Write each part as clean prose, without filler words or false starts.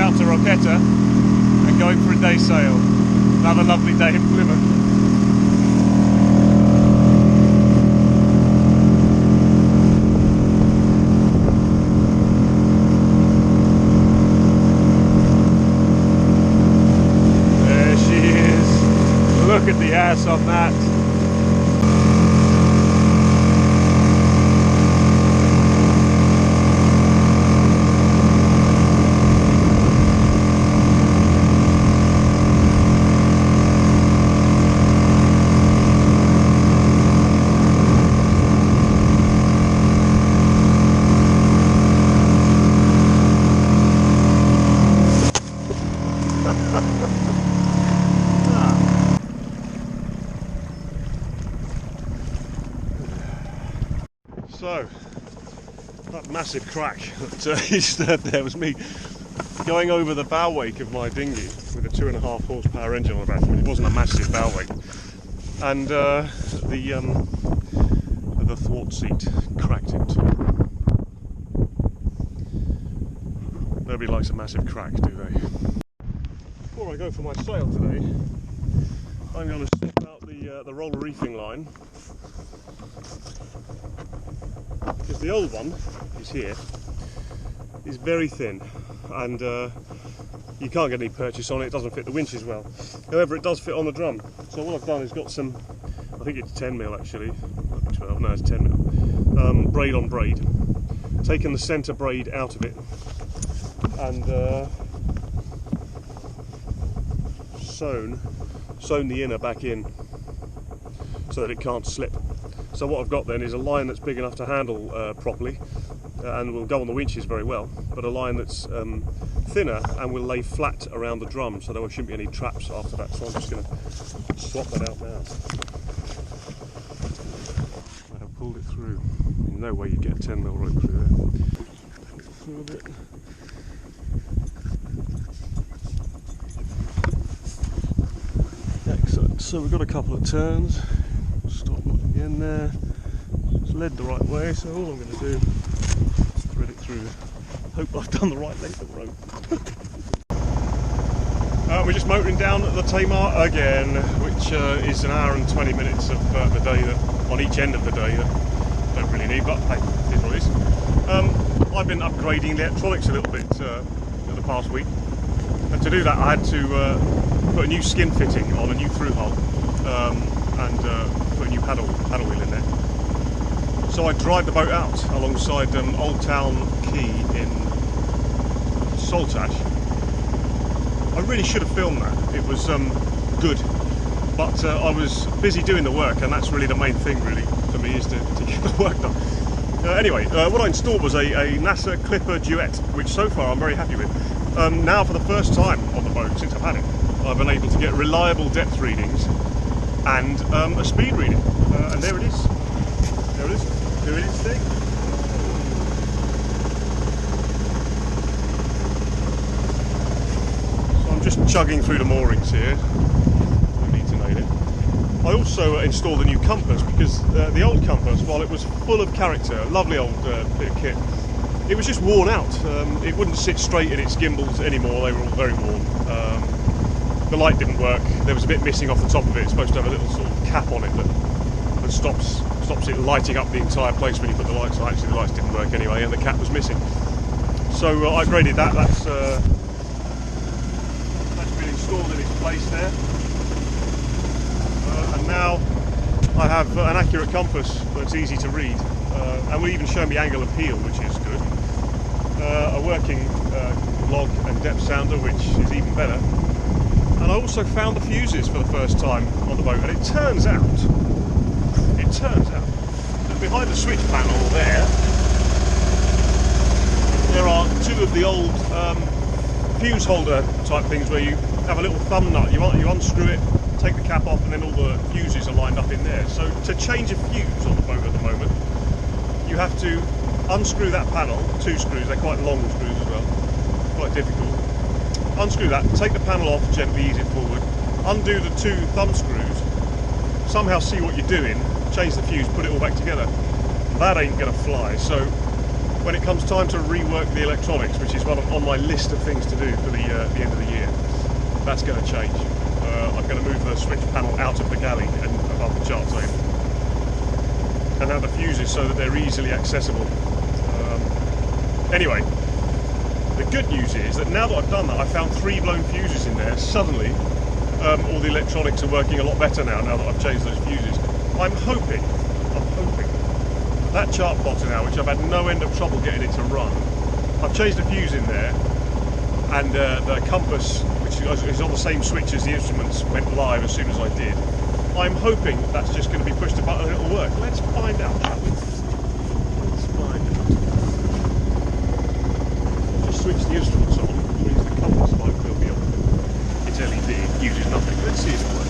out to Roquetta and going for a day sail. Another lovely day in Plymouth. There she is. Look at the ass on that. So, that massive crack that you stirred there was me going over the bow wake of my dinghy with a 2.5 horsepower engine on the back. I mean, it wasn't a massive bow wake, and the thwart seat cracked in two. Nobody likes a massive crack, do they? Before I go for my sail today, I'm going to set out the roller reefing line. Because the old one is here, is very thin, and you can't get any purchase on it. It doesn't fit the winches well. However, it does fit on the drum. So what I've done is got some, I think it's 10mm actually, 12, no, it's 10mm, braid on braid. Taken the centre braid out of it and sewn the inner back in so that it can't slip. So what I've got then is a line that's big enough to handle properly and will go on the winches very well, but a line that's thinner and will lay flat around the drum, so there shouldn't be any traps after that. So I'm just going to swap that out now. I have pulled it through. No way you get a 10mm rope through there. Through a bit. Excellent. So we've got a couple of turns. Stop in there. It's led the right way, so all I'm going to do is thread it through. Hope I've done the right length of rope. We're just motoring down the Tamar again, which is an hour and 20 minutes of the day that, on each end of the day, that don't really need, but hey, it is what it is. I've been upgrading the electronics a little bit in the past week, and to do that I had to put a new skin fitting on a new through hull and put a new paddle wheel in there. So I dried the boat out alongside Old Town Quay in Saltash. I really should have filmed that. It was good, but I was busy doing the work, and that's really the main thing really for me, is to get the work done. Anyway, what I installed was a NASA Clipper Duet, which so far I'm very happy with. Now for the first time on the boat since I've had it, I've been able to get reliable depth readings and a speed reading, and there it is. There it is. There it is. Thing. So I'm just chugging through the moorings here. No need to nail it. I also installed a new compass because the old compass, while it was full of character, lovely old bit of kit, it was just worn out. It wouldn't sit straight in its gimbals anymore. They were all very worn. The light didn't work. There was a bit missing off the top of it. It's supposed to have a little sort of cap on it that stops it lighting up the entire place when you put the lights on. Actually, the lights didn't work anyway, and the cap was missing. So I upgraded that. That's been installed in its place there. And now I have an accurate compass that's easy to read, and will even show me angle of heel, which is good. A working log and depth sounder, which is even better. And I also found the fuses for the first time on the boat, and it turns out that behind the switch panel there are two of the old fuse holder type things where you have a little thumb nut, you unscrew it, take the cap off, and then all the fuses are lined up in there. So to change a fuse on the boat at the moment, you have to unscrew that panel, 2 screws, they're quite long screws as well, quite difficult. Unscrew that, take the panel off, gently ease it forward, undo the 2 thumb screws, somehow see what you're doing, change the fuse, put it all back together. That ain't gonna fly. So when it comes time to rework the electronics, which is one on my list of things to do for the end of the year, that's going to change. I'm going to move the switch panel out of the galley and above the chart table, and have the fuses so that they're easily accessible. Anyway, the good news is that now that I've done that, I found 3 blown fuses in there. Suddenly, all the electronics are working a lot better now that I've changed those fuses. I'm hoping that chart plotter now, which I've had no end of trouble getting it to run, I've changed a fuse in there, and the compass, which is on the same switch as the instruments, went live as soon as I did. I'm hoping that's just going to be pushed a button and it'll work. Let's find out, shall we? Let's find out. Just switch the instruments on, which means the compass might still be on. It's LED, it uses nothing. Let's see if it works.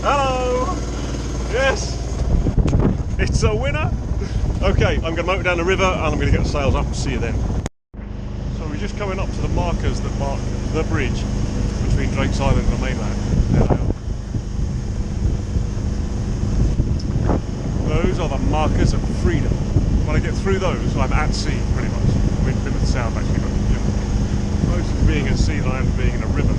Hello! Yes! It's a winner! Okay, I'm going to motor down the river and I'm going to get the sails up and see you then. So we're just coming up to the markers that mark the bridge between Drake's Island and the mainland. There they are. Those are the markers of freedom. When I get through those, I'm at sea, pretty much. I'm in Plymouth Sound, actually, but closer to being at sea than I am to being in a river.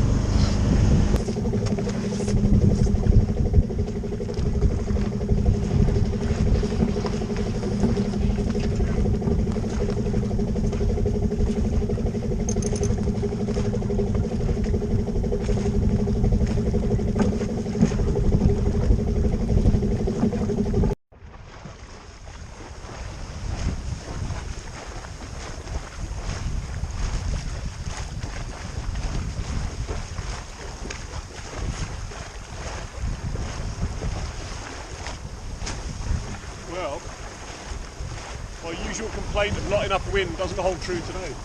Well, my usual complaint of not enough wind doesn't hold true today.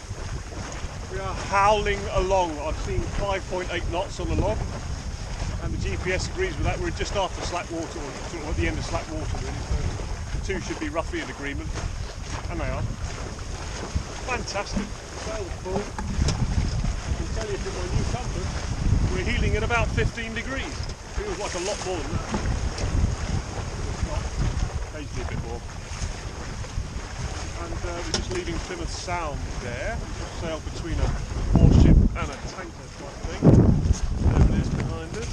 We are howling along. I've seen 5.8 knots on the log, and the GPS agrees with that. We're just after slack water, or sort of at the end of slack water really, so the two should be roughly in agreement, and they are. Fantastic. Sails full. I can tell you from my new compass, we're heeling at about 15 degrees. Feels like a lot more than that. Occasionally a bit more. And we're just leaving Plymouth Sound there. We just sailed between a warship and a tanker type thing. There it is behind us.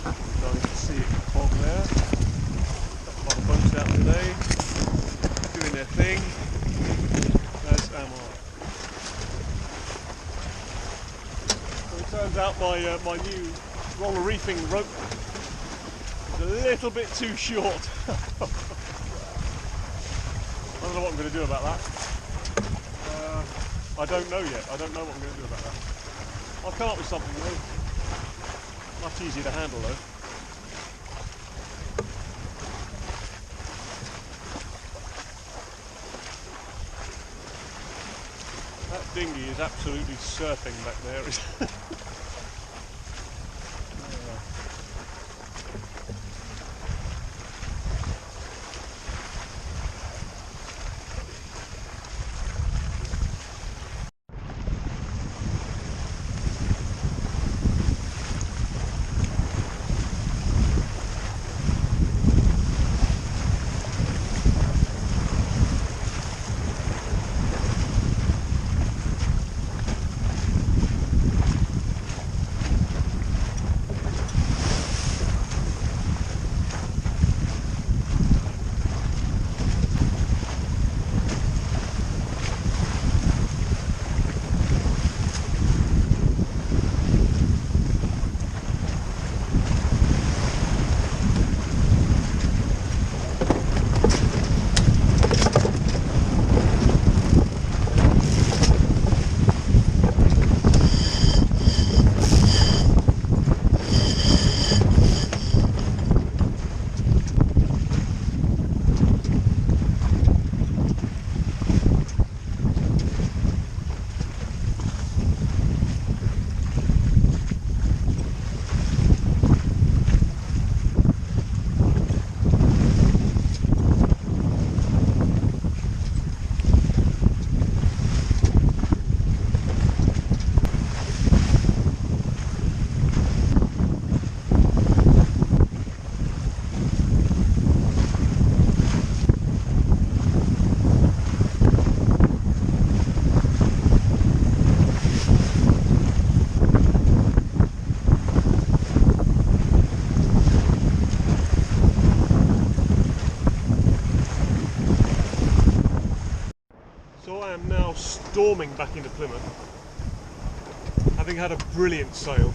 You guys can see it in the fog there. Got a lot of boats out today, doing their thing. There's Tamar. So it turns out my new roller reefing rope is a little bit too short. I don't know what I'm going to do about that. I don't know yet. I don't know what I'm going to do about that. I'll come up with something though. Much easier to handle though. That dinghy is absolutely surfing back there. am now storming back into Plymouth, having had a brilliant sail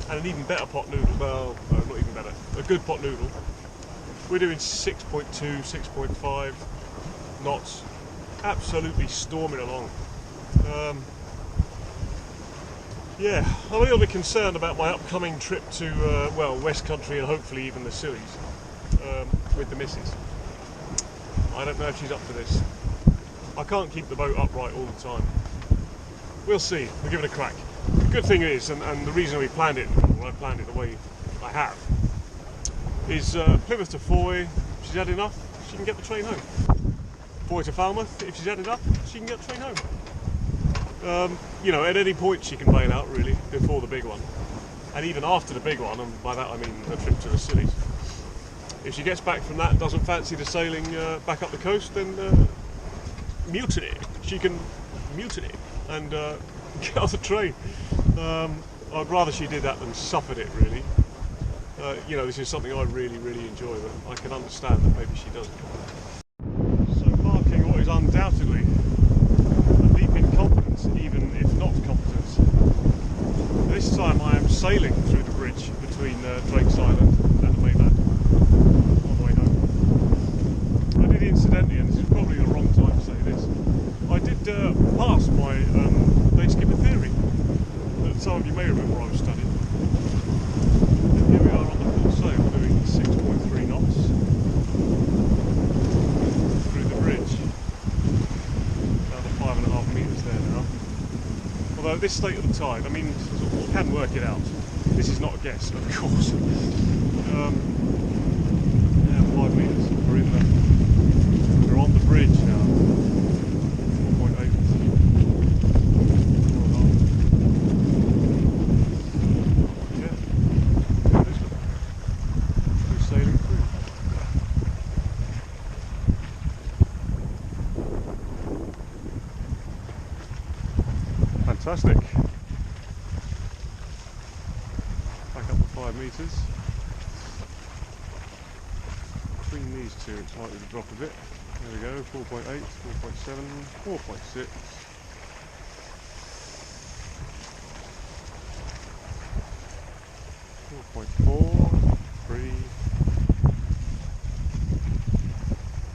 and an even better pot noodle. Well, no, not even better. A good pot noodle. We're doing 6.2, 6.5 knots. Absolutely storming along. Yeah, I'm a little bit concerned about my upcoming trip to, well, West Country and hopefully even the Scillies with the missus. I don't know if she's up to this. I can't keep the boat upright all the time. We'll see. We'll give it a crack. The good thing is, and the reason we planned it, or I planned it the way I have, is Plymouth to Foy. If she's had enough, she can get the train home. Foy to Falmouth. If she's had enough, she can get the train home. You know, at any point she can bail out, really, before the big one. And even after the big one, and by that I mean a trip to the Scillies. If she gets back from that and doesn't fancy the sailing back up the coast, then mutiny. She can mutiny and get on the train. I'd rather she did that than suffered it, really. You know, this is something I really, really enjoy, but I can understand that maybe she doesn't. So marking what is undoubtedly a leap in confidence, even if not competence. This time I am sailing through the bridge between Drake's Island and the mainland on the way home. I did incidentally, and this is probably the wrong time to say this, I did pass my day skipper theory that some of you may remember I was studying. And here we are on the full sail doing 6.3 knots through the bridge. Another 5.5 metres there now. Although at this state of the tide, I mean, you can work it out. This is not a guess, of course. Yeah, 5 metres. We're on the bridge now. 4.8. Yeah. We're sailing through. Fantastic. Back up to 5 metres. Between these two it's likely to drop a bit. There we go, 4.8, 4.7, 4.6. 4.4, 3,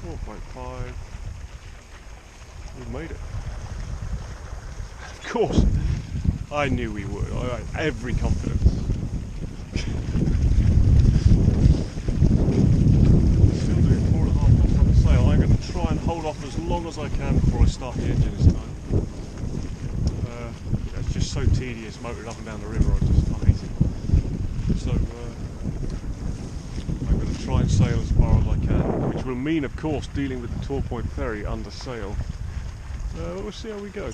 4.5. We've made it. Of course, I knew we would. I had every confidence. Still doing 4.5 knots on the sail. I'm going to try and hold off as long as I can before I start the engine this time. It's just so tedious motoring up and down the river. I hate it. So I'm going to try and sail as far as I can, which will mean, of course, dealing with the Tor Point ferry under sail. We'll see how we go.